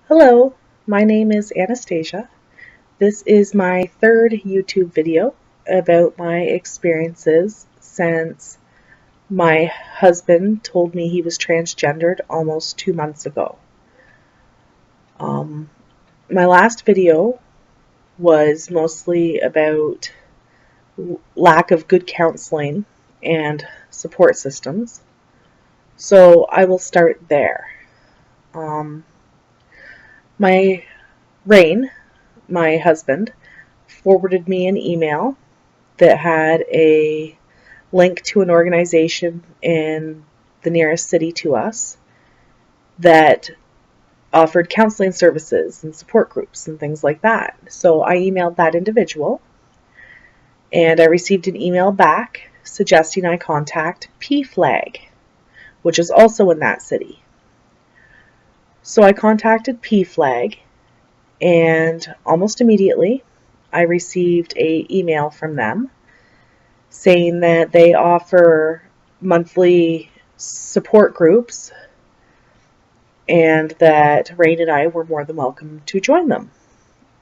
Hello, my name is Anastasia. This is my third YouTube video about my experiences since my husband told me he was transgendered almost 2 months ago. Um, my last video was mostly about lack of good counseling and support systems, so I will start there. Um, my Rain, my husband, forwarded me an email that had a link to an organization in the nearest city to us that offered counseling services and support groups and things like that. So I emailed that individual and I received an email back suggesting I contact PFLAG, which is also in that city. So I contacted PFLAG and almost immediately I received an email from them saying that they offer monthly support groups and that Rain and I were more than welcome to join them.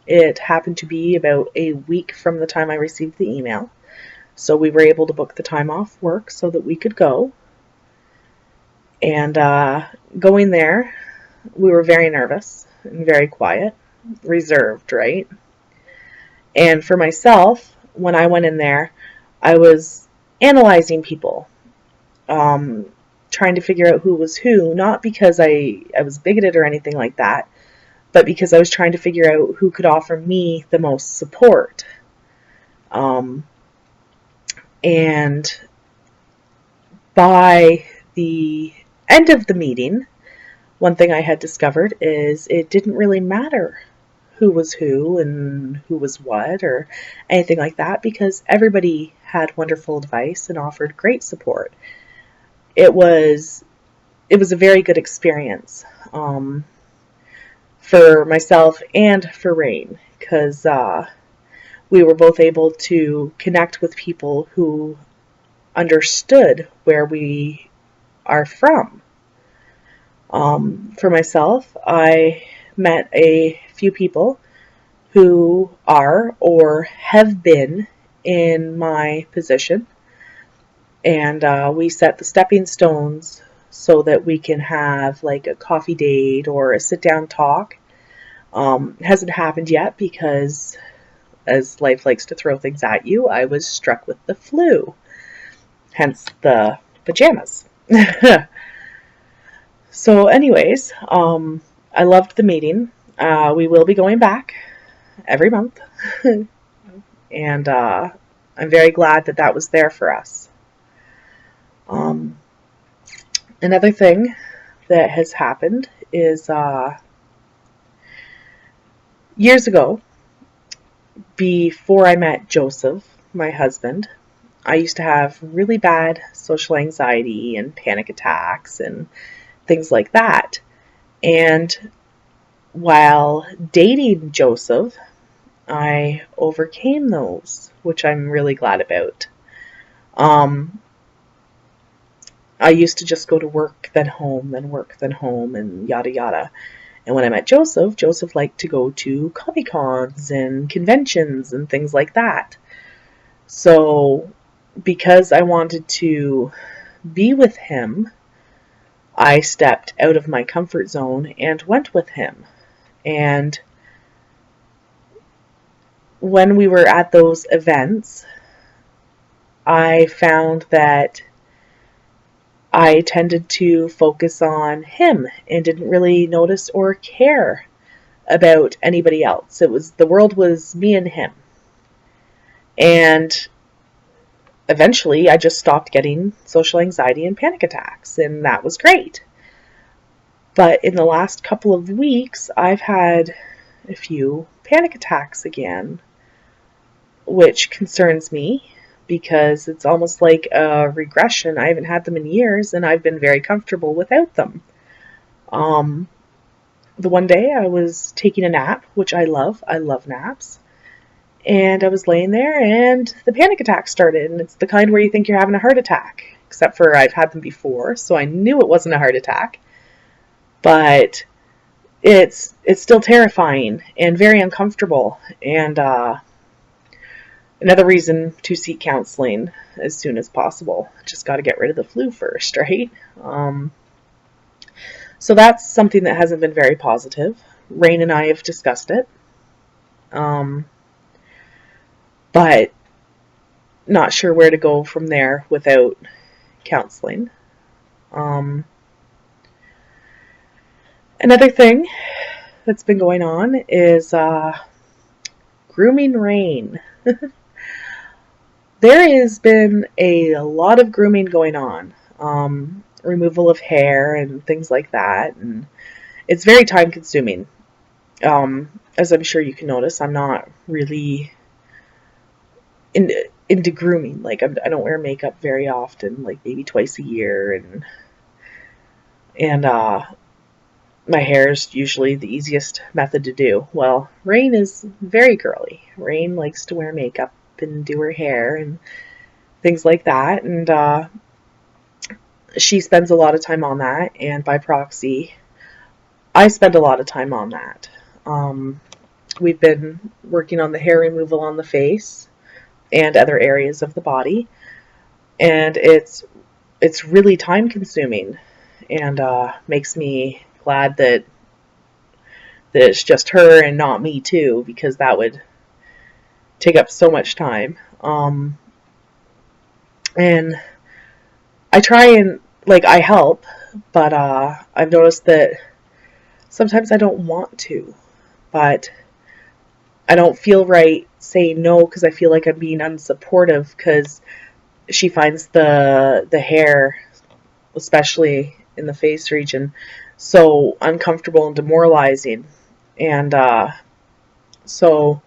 It happened to be about a week from the time I received the email, so we were able to book the time off work so that we could go. And going there, we were very nervous and very quiet, reserved, right? And for myself, when I went in there, I was analyzing people, trying to figure out who was who, not because I was bigoted or anything like that, but because I was trying to figure out who could offer me the most support. And by the end of the meeting, one thing I had discovered is it didn't really matter who was who and who was what or anything like that, because everybody had wonderful advice and offered great support. It was a very good experience for myself and for Rain, because we were both able to connect with people who understood where we are from. For myself, I met a few people who are or have been in my position, and we set the stepping stones so that we can have like a coffee date or a sit down talk. It hasn't happened yet because, as life likes to throw things at you, I was struck with the flu, hence the pajamas. So anyways, I loved the meeting. We will be going back every month, and I'm very glad that that was there for us. Another thing that has happened is years ago, before I met Joseph, my husband, I used to have really bad social anxiety and panic attacks and things like that. And while dating Joseph, I overcame those, which I'm really glad about. I used to just go to work, then home, then work, then home, and yada yada. And when I met Joseph, Joseph liked to go to Comic Cons and conventions and things like that. So, because I wanted to be with him, I stepped out of my comfort zone and went with him. And when we were at those events, I found that I tended to focus on him and didn't really notice or care about anybody else. The world was me and him. And eventually I just stopped getting social anxiety and panic attacks, and that was great. But in the last couple of weeks, I've had a few panic attacks again, which concerns me because it's almost like a regression. I haven't had them in years, and I've been very comfortable without them. The one day I was taking a nap, which I love naps, and I was laying there and the panic attack started, and it's the kind where you think you're having a heart attack, except for I've had them before, so I knew it wasn't a heart attack. But it's still terrifying and very uncomfortable. And another reason to seek counseling as soon as possible. Just got to get rid of the flu first, right? So that's something that hasn't been very positive. Rain and I have discussed it, but not sure where to go from there without counseling. Another thing that's been going on is grooming Rain. There has been a lot of grooming going on, removal of hair and things like that, and it's very time consuming. As I'm sure you can notice, I'm not really into grooming. Like, I don't wear makeup very often, like maybe twice a year, and my hair is usually the easiest method to do. Well, Rain is very girly. Rain likes to wear makeup and do her hair and things like that, and she spends a lot of time on that, and by proxy, I spend a lot of time on that. We've been working on the hair removal on the face and other areas of the body, and it's really time consuming, and makes me glad that it's just her and not me too, because that would take up so much time. And I try and, like, I help, but I've noticed that sometimes I don't want to, but I don't feel right saying no because I feel like I'm being unsupportive, because she finds the hair, especially in the face region, so uncomfortable and demoralizing. And so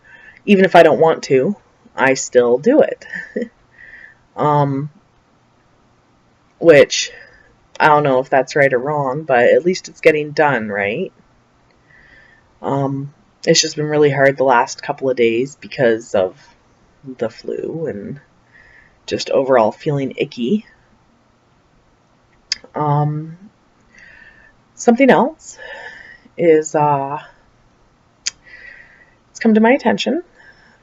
even if I don't want to, I still do it. Which I don't know if that's right or wrong, but at least it's getting done, right? It's just been really hard the last couple of days because of the flu and just overall feeling icky. Something else is it's come to my attention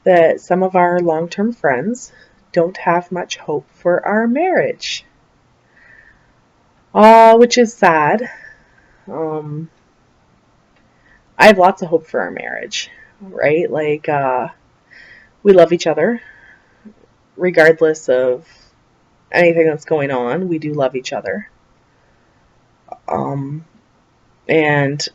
that some of our long-term friends don't have much hope for our marriage, which is sad. I have lots of hope for our marriage, right? Like, we love each other regardless of anything that's going on. We do love each other. And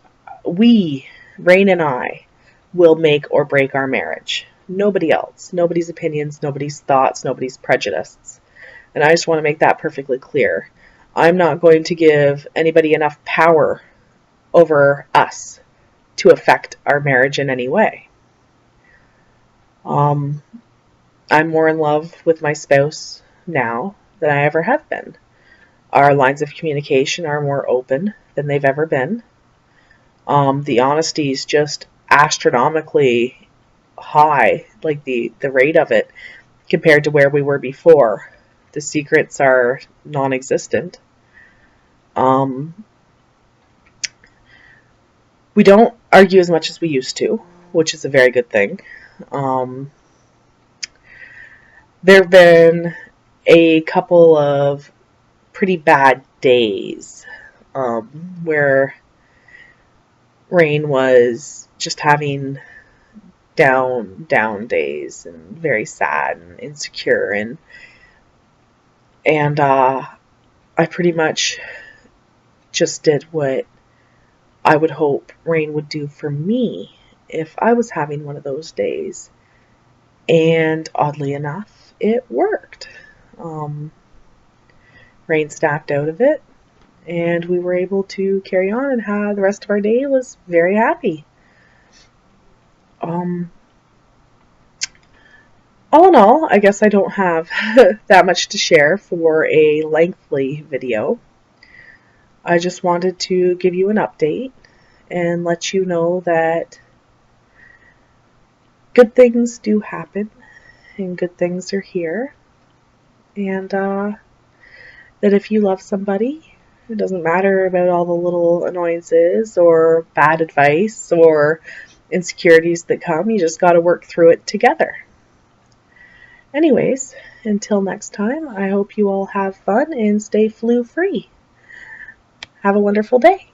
we, Rain and I, will make or break our marriage. Nobody else. Nobody's opinions, nobody's thoughts, nobody's prejudices. And I just want to make that perfectly clear. I'm not going to give anybody enough power over us to affect our marriage in any way. I'm more in love with my spouse now than I ever have been. Our lines of communication are more open than they've ever been. The honesty is just astronomically high, like the rate of it compared to where we were before. The secrets are non-existent. We don't argue as much as we used to, which is a very good thing. There have been a couple of pretty bad days where Rain was just having down days and very sad and insecure, and I pretty much just did what I would hope Rain would do for me if I was having one of those days, and oddly enough, it worked. Rain snapped out of it, and we were able to carry on, and how the rest of our day was very happy. All in all, I guess I don't have that much to share for a lengthy video. I just wanted to give you an update and let you know that good things do happen and good things are here, and that if you love somebody, It doesn't matter about all the little annoyances or bad advice or insecurities that come. You just got to work through it together. Anyways, until next time, I hope you all have fun and stay flu free. Have a wonderful day.